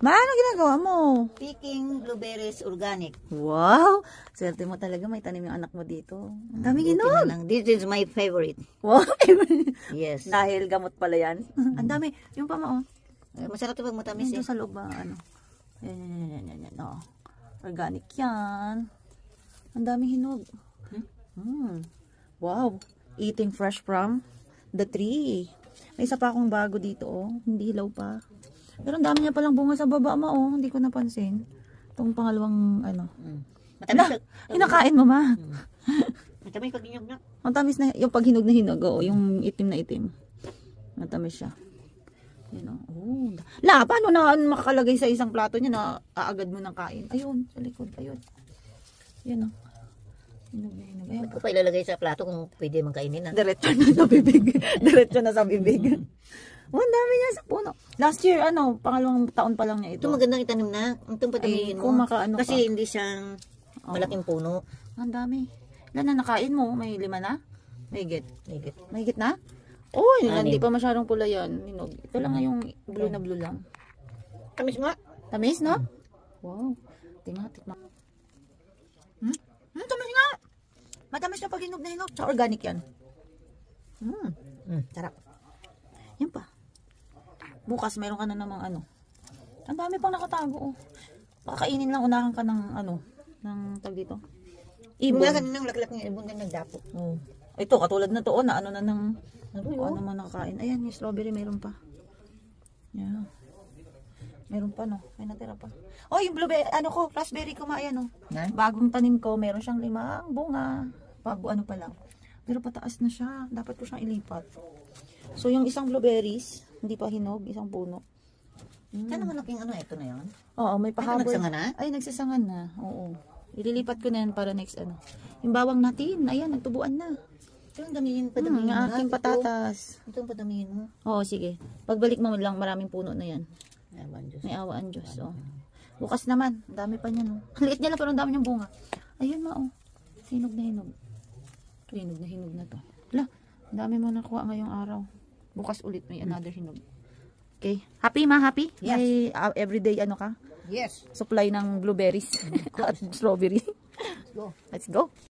Ano ginagawa mo? Picking blueberries organic. Wow! Swerte mo talaga, may tanim yung anak mo dito. Ang daming hinog. This is my favorite. Wow! Yes. Dahil gamot pala yan. Ang dami. Yung pa mo, oh. Masarap ito pag matamis Dito sa loob ba, ano? Yan. Oh. Organic yan. Ang daming hinog. Wow! Eating fresh from the tree. May isa pa akong bago dito, oh. Hindi hilaw pa. Pero ang dami niya palang bunga sa baba, ma, oh. Hindi ko napansin. Itong pangalawang, ano. Matamis. Hinakain mo, ma. Matamis pag hinog na. Ang tamis na, yung paghinog na hinog, oh. Yung itim na itim. Matamis siya. Yun, oh. La, paano na makakalagay sa isang plato niya na aagad mo ng kain? Ayun, sa likod. Ayun. Yan, oh. Hinog na hinog. Ayun. Ito pa ilalagay sa plato kung pwede mang kainin na. Diretso na sa bibig. Diretso na sa bibig. Oh, ang dami niya sa puno. Last year, pangalawang taon pa lang niya ito. Ito magandang itanim na. Itong patamihin mo. Kasi hindi siyang malaking puno. Ang dami. Ilan na nakain mo? May 5 na? Mahigit. Mahigit. Mahigit na? Uy, hindi pa masyadong pula yan. Hinog. Ito lang yung blue na blue lang. Tamis nga. Tamis, no? Wow. Tikma. Tamis nga. Matamis na pag hinog na hinog. Sa organic yan. Sarap. Yan pa. Bukas meron ka na namang ano. Ang dami pang nakatago, oh. Pakakainin lang, unahan ka ng ng tag dito. Ibon. Ibon ng laklak ng ibon na nagdapo. Oh. Ito, katulad na to, na ano na ng ano man nakakain. Ayan, yung strawberry meron pa. Yeah. Meron pa, no? May natira pa. Oh, yung blueberry, raspberry ko, ayan, oh. Bagong tanim ko, meron siyang 5 bunga. Bago pa lang. Pero pataas na siya. Dapat ko siyang ilipat. So, yung isang blueberries, hindi pa hinog, isang puno. Saan naman malaking ito na yun? Oo, may pahabol. Nagsasangan na? Ay, nagsasangan na. Oo. Ililipat ko na yan para next Yung bawang natin, ayan, nagtubuan na. Ito yung damihin, padamihin ang aking patatas. Ito yung padamihin mo. Oo, sige. Pagbalik mo lang, maraming puno na yan. May awaan Diyos. Oh. Bukas naman, ang dami pa niyan. Oh. Liit niya lang, pero ang dami niyang bunga. Ayun, ma, oh. Hinog na hinog. Ito, hinog na to. Wala, ang dami mo nakuha ngayong araw. Bukas ulit may another hinog. Okay. Happy, ma? Happy? Yes. May everyday ka? Yes. Supply ng blueberries at strawberry. Let's go. Let's go.